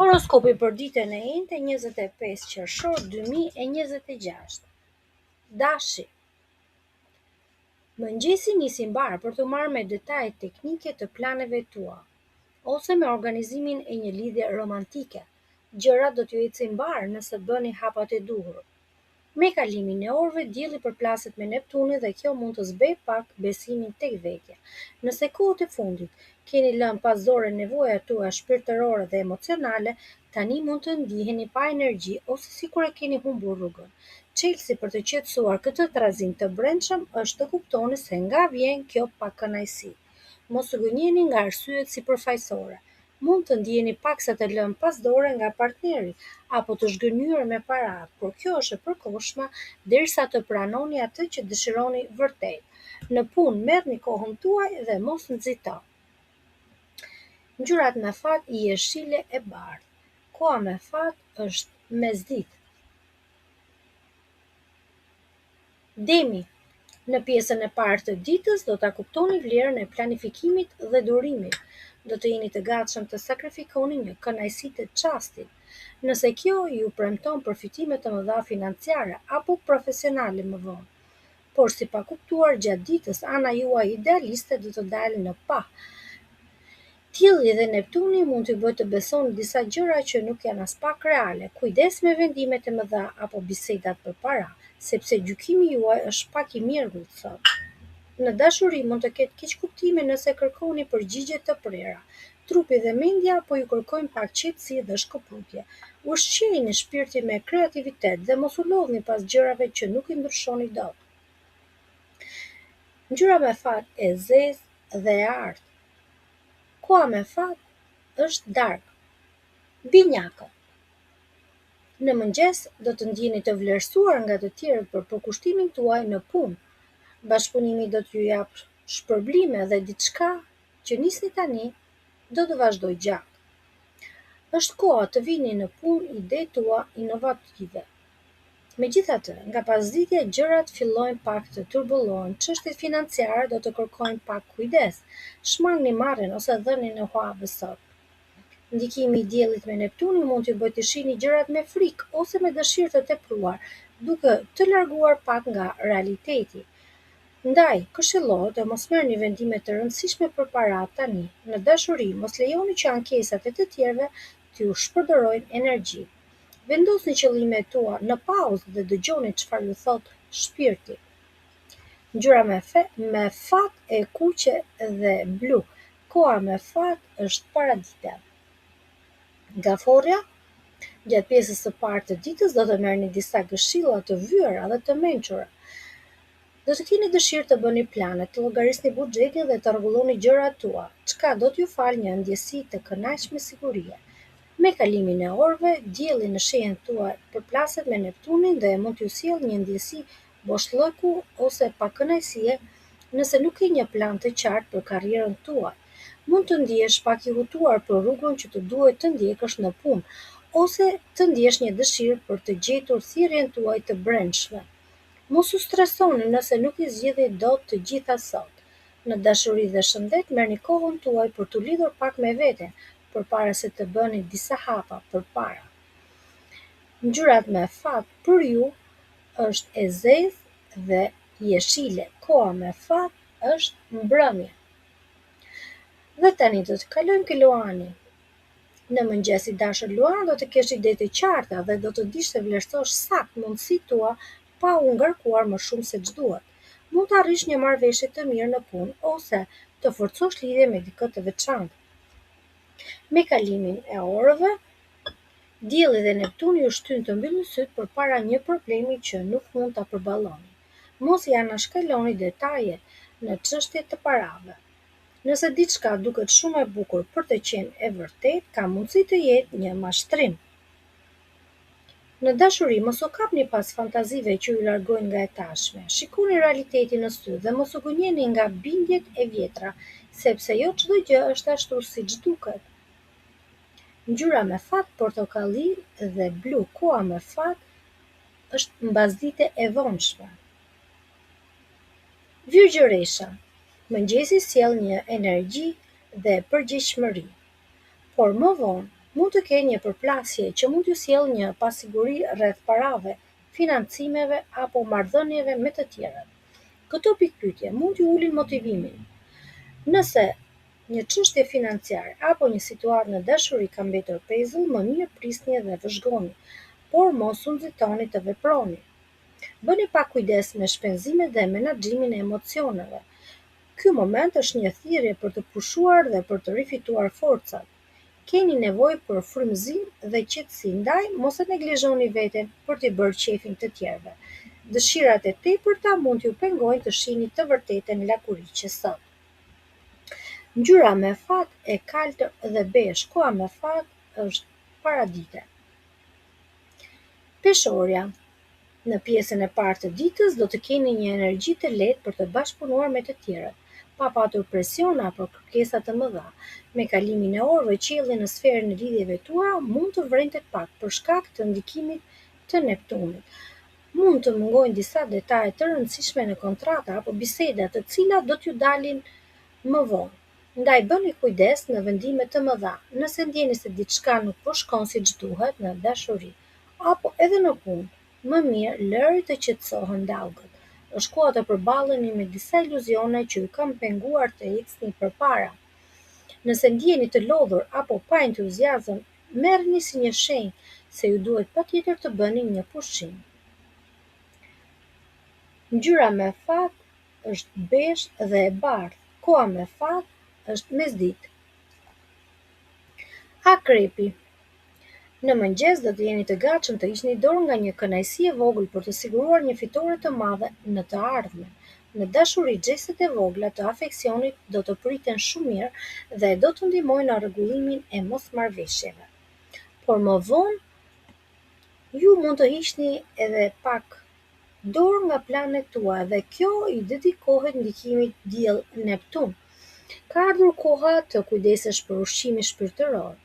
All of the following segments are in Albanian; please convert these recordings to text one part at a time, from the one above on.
Horoskopi për ditën e enjte 25 qershor 2026. Dashi. Mëngjesi nisi mbar për të marrë me detajet teknike të planeve tua, ose me organizimin e një lidhje romantike. Gjërat do t'ju ecin mbar nëse bëni hapat e duhur. Me kalimin e orëve, dielli përplaset me Neptunin dhe kjo mund të zbej pak besimin tek vetja. Nëse kohët e fundit keni lënë pas dore nevojat tuaja shpirtërore dhe emocionale, tani mund të ndiheni pa energji ose sikur e keni humbur rrugën. Çelësi për të qetësuar këtë trazim të brendshëm është të kuptoni se nga vjen kjo pakënaqësi. Mos u gënjeni nga arsyet sipërfaqësore. Mund të ndjeni paksa të lënë pas dore nga partneri apo të zhgënjur me para, por kjo është e përkohshme derisa të pranoni atë që dëshironi vërtet. Në punë merrni kohën tuaj dhe mos nxito. Ngjyrat me fat jeshile e bardhë. Koha me fat është mesditë. Demi. Në pjesën e parë të ditës do ta kuptoni vlerën e planifikimit dhe durimit. Do të jeni të gatshëm të sakrifikoni një kënaqësi të çastit. Nëse kjo ju premton përfitime të mëdha financiare apo profesionale më vonë. Por si pa kuptuar gjatë ditës, ana juaj idealiste do të dalë në pa. Dielli dhe Neptuni mund t'ju bëjë të besoni disa gjëra që nuk janë as pak reale. Kujdes me vendimet e mëdha apo bisedat përpara, sepse gjykimi juaj është pak i mirëgullt sot. Në dashuri mund të ketë keq kuptime nëse kërkoni përgjigje të prera. Trupi dhe mendja po ju kërkojnë pak qetësi dhe shkëputje. Ushqyeni shpirtin me kreativitet dhe mos u lodhni pas gjërave që nuk i ndryshoni dot. Ngjyra me fat e zezë dhe e artë. Koha me fat është darkë. Binjakët. Në mëngjes do të ndjeni të vlerësuar nga të tjerët për përkushtimin tuaj në punë. Bashkëpunimi do t'ju jap shpërblime dhe diçka që nisni tani do të vazhdojë gjatë. Është koha të vini në punë ide tua inovative. Megjithatë, nga pasditja gjërat fillojnë pak të turbullohen. Çështjet financiare do të kërkojnë pak kujdes. Shmangni marrjen ose dhënien e huabës sot. Ndikimi i diellit me Neptunin mund t'ju bëjë të shihni gjërat me frikë ose me dëshirë të tepruar, duke të larguar pak nga realiteti. Ndaj, këshillohet të mos merrni vendime të rëndësishme përpara tani. Në dashuri, mos lejoni që ankesat e të tjerëve t'ju shpërdorojnë energji. Vendosni qëllimet tua në pauzë dhe dëgjoni çfarë ju thot shpirti. Ngjyra me fat e kuqe dhe blu. Koha me fat është paradite. Gaforja. Gjatë pjesës së parë të ditës do të merrni disa këshilla të vyera dhe të mençura. Do të keni dëshirë të bëni plane, të llogarisni buxhetin dhe të rregulloni gjërat tua, çka do t'ju falë një ndjesi të kënaqshme sigurie. Me kalimin e orëve, dielli në shenjën tuaj përplaset me Neptunin dhe mund t'ju sjellë një ndjesi boshllëku ose pakënaqësie nëse nuk ke një plan të qartë për karrierën tuaj. Mund të ndihesh pak i hutuar për rrugën që të duhet të ndjekësh në punë, ose të ndjesh një dëshirë për të gjetur thirrjen tuaj të brendshme. Mos u stresoni nëse nuk i zgjidhni dot të gjitha sot. Në dashuri dhe shëndet merrni kohën tuaj për t'u lidhur pak me veten, përpara se të bëni disa hapa përpara. Ngjyrat me fat për ju është e zezë dhe jeshile. Koha me fat është mbrëmje. Dhe tani do të kalojmë ke Luani. Në mëngjes i dashur Luan do të kesh ide të qarta dhe do të dish të vlerësosh saktë mundësitë tua pa u ngarkuar më shumë se ç'duhet. Mund të arrish një marrëveshje të mirë në punë ose të forcosh lidhje me dikë të veçantë. Me kalimin e orëve, dielli dhe Neptuni ju shtyn të mbyllni syt përpara një problemi që nuk mund ta përballoni. Mos i anashkaloni detaje në çështje të parave. Nëse diçka duket shumë e bukur për të qenë e vërtet, ka mundësi të jetë një mashtrim. Në dashuri mos u kapni pas fantazive që ju largojnë nga e tashme. Shikoni realitetin në sy dhe mos u gënjeni nga bindjet e vjetra, sepse jo çdo gjë është ashtu siç duket. Ngjyra me fat portokalli dhe blu. Koha me fat është mbasdite e vonshme. Virgjëresha. Mëngjesi sjell një energji dhe përgjegjshmëri, por më vonë Mund të kenë një përplasje që mund t'ju sjellë një pasiguri rreth parave, financimeve apo marrëdhënieve me të tjerët. Këto pikpyetje mund t'ju ulin motivimin. Nëse një çështje financiare apo një situatë në dashuri ka mbetur pezull, më mirë prisni dhe vëzhgoni, por mos u nxitoni të veproni. Bëni pak kujdes me shpenzimet dhe menaxhimin e emocioneve. Ky moment është një thirrje për të pushuar dhe për të rifituar forcat. Keni nevojë për frymëzim dhe qetësi, ndaj mos e neglizhoni veten për t'i bërë qefin të tjerëve. Dëshirat e tepërta mund t'ju pengojnë të shihni të vërtetën lakuriqe sot. Ngjyra me fat e kaltër dhe bezh, koha me fat është paradite. Peshorja. Në pjesën e parë të ditës do të keni një energji të lehtë për të bashkëpunuar me të tjerët, pa patur presion apo kërkesa të mëdha. Me kalimin e orëve, qielli në sferën e lidhjeve tuaja mund të vrentet pak për shkak të ndikimit të Neptunit. Mund të mungojnë disa detaje të rëndësishme në kontrata apo biseda, të cilat do t'ju dalin më vonë. Ndaj bëni kujdes në vendime të mëdha, nëse ndjeni se diçka nuk po shkon siç duhet në dashuri apo edhe në punë. Më mirë lëri të qetësohen dallgët. Është koha të përballeni me disa iluzione që ju kanë penguar të ecni përpara. Nëse ndjeni të lodhur apo pa entuziazëm, merrni si një shenjë se ju duhet patjetër të bëni një pushim. Ngjyra me fat është bezh dhe e bardhë. Koha me fat është mesditë. Akrepi. Në mëngjes do të jeni të gatshëm të hiqni dorë nga një kënaqësi e vogël për të siguruar një fitore të madhe në të ardhmen. Në dashuri, gjestet e vogla të afeksionit do të priten shumë mirë dhe do të ndihmojnë në rregullimin e mosmarrëveshjeve. Por më vonë, ju mund të hiqni edhe pak dorë nga planet tuaja dhe kjo i dedikohet ndikimit diell-Neptun. Ka ardhur koha të kujdesesh për ushqimin shpirtëror.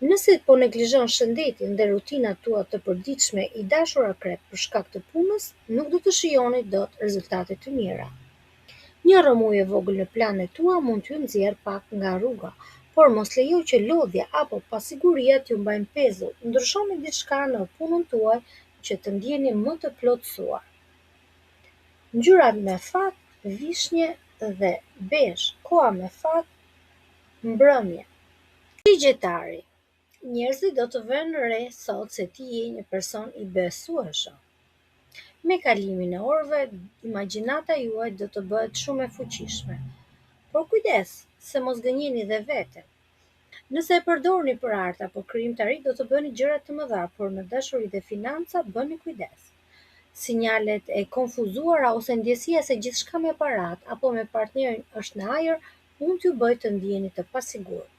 Nëse po neglizhon shëndetin dhe rutinat tua të përditshme, i dashur akrep, për shkak të punës, nuk do të shijoni dot rezultate të mira. Një rrëmujë e vogël në planet tua mund t'ju nxjerrë pak nga rruga, por mos lejo që lodhja apo pasiguria t'ju mbajnë pezull. Ndryshoni diçka në punën tuaj që të ndjeni më të plotësuar. Ngjyrat me fat, vishnje dhe bezh. Koha me fat, mbrëmje. Ligjetari. Njerëzit do të vënë re sot se ti je një person i besueshëm. Me kalimin e orëve, imagjinata juaj do të bëhet shumë e fuqishme. Por kujdes, se mos gënjeni dhe veten. Nëse e përdorni për art apo krijimtari, do të bëni gjëra të mëdha, por në dashuri dhe financa bëni kujdes. Sinjalet e konfuzuara ose ndjesia se gjithçka me parat apo me partnerin është në ajër mund t'ju bëjë të ndjeni të pasigurt.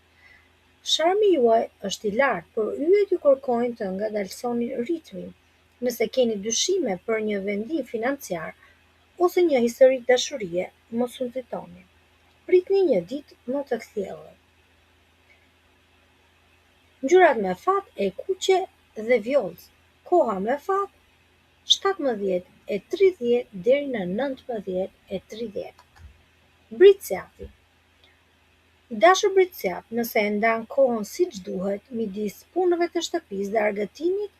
Sharmi juaj është i lartë, por yjet ju kërkojnë të ngadalsoni ritmin. Nëse keni dyshime për një vendim financiar ose një histori dashurie, mos u nxitoni. Pritni një ditë më të kthjellë. Ngjyrat me fat e kuqe dhe vjollcë. Koha me fat 17:30 deri në 19:30. Britsjapi. I dashur britsjap, nëse e ndan kohën siç duhet, midis punëve të shtëpisë dhe argëtimit,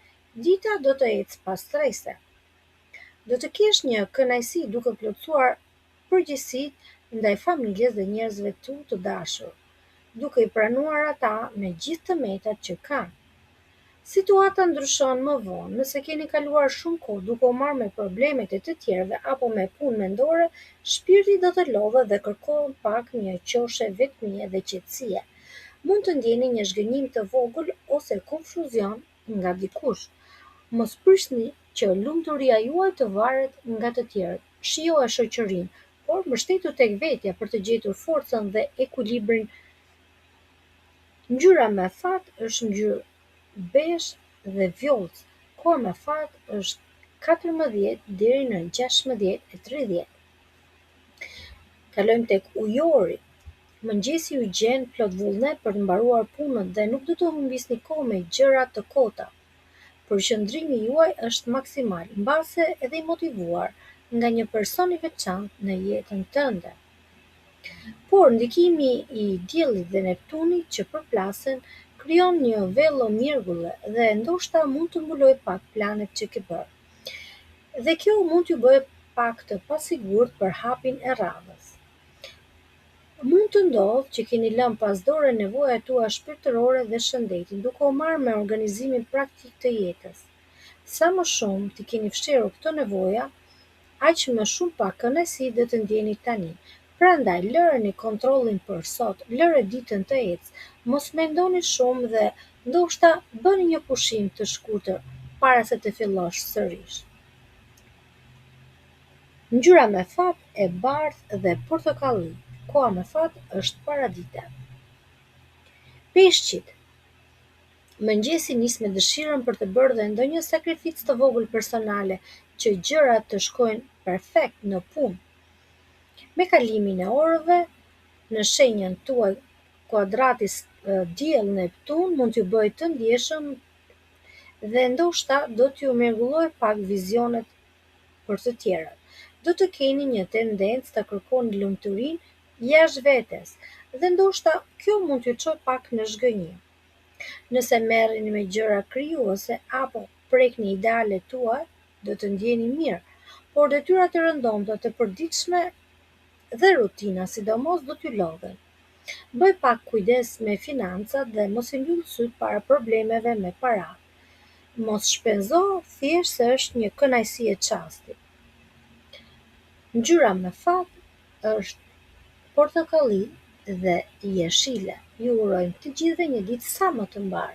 dita do të ecë pa strese. Do të kesh një kënaqësi duke plotësuar përgjegjësitë ndaj familjes dhe njerëzve tu të dashur, duke i pranuar ata me gjithë tëmetat që kanë. Situata ndryshon më vonë, nëse keni kaluar shumë kohë duke u marrë me problemet e të tjerëve apo me punë mendore, shpirti do të lodhet dhe kërkon pak një qoshe vetmie dhe qetësie. Mund të ndjeni një zhgënjim të vogël ose konfuzion nga dikush. Mos prishni që lumturia juaj të varet nga të tjerët. Shijoja shoqërinë, por mbështetu tek vetja për të gjetur forcën dhe ekuilibrin. Ngjyra me fat është ngjyrë bezh dhe vjollcë. Koha me fat është 14 deri në 16:30. Kalojmë tek ujori. Mëngjesi ju gjen plot vullnet për të mbaruar punën dhe nuk do të humbisni kohë me gjëra të kota. Përqendrimi juaj është maksimal, mbase edhe i motivuar nga një person i veçantë në jetën tënde. Por ndikimi i Diellit dhe Neptunit që përplasen krijon një vello miergulle dhe ndoshta mund të mbulojë pak planet që ke bërë. Dhe kjo mund t'ju bëjë pak të pasigurt për hapjen e radhës. Mund të ndodhë që keni lënë pas dore nevojat tua shpirtërore dhe shëndetin, duke u marrë me organizimin praktik të jetës. Sa më shumë ti keni fshirur këto nevoja, aq më shumë pak kënaqësi do të ndjeni tani. Prandaj lëreni kontrollin për sot, lëre ditën të ecë, mos mendoni shumë dhe ndoshta bëni një pushim të shkurtër para se të fillosh sërish. Ngjyra me fat e bardhë dhe portokalli. Koha me fat është paradite. Peshqit, mëngjesi nis me dëshirën për të bërë dhe ndonjë sakrificë të vogël personale që gjërat të shkojnë perfekt në punë. Me kalimin e orëve, në shenjën tuaj kuadratis Diell-Neptun mund t'ju bëjë të ndjeshëm dhe ndoshta do t'ju mregullojë pak vizionet për të tjerët. Do të keni një tendencë të kërkoni lumturinë jashtë vetes dhe ndoshta kjo mund t'ju çojë pak në zhgënjim. Nëse merreni me gjëra krijuese apo prekni idealet tuaja, do të ndjeni mirë, por detyrat e rëndomta të përditshme dhe rutina sidomos do t'ju lodhen. Bëj pak kujdes me financat dhe mos i mbyll syt para problemeve me paratë. Mos shpenzo thjesht se është një kënaqësi e çastit. Ngjyra me fat është portokalli dhe jeshile. Ju urojmë të gjithëve një ditë sa më të mbar.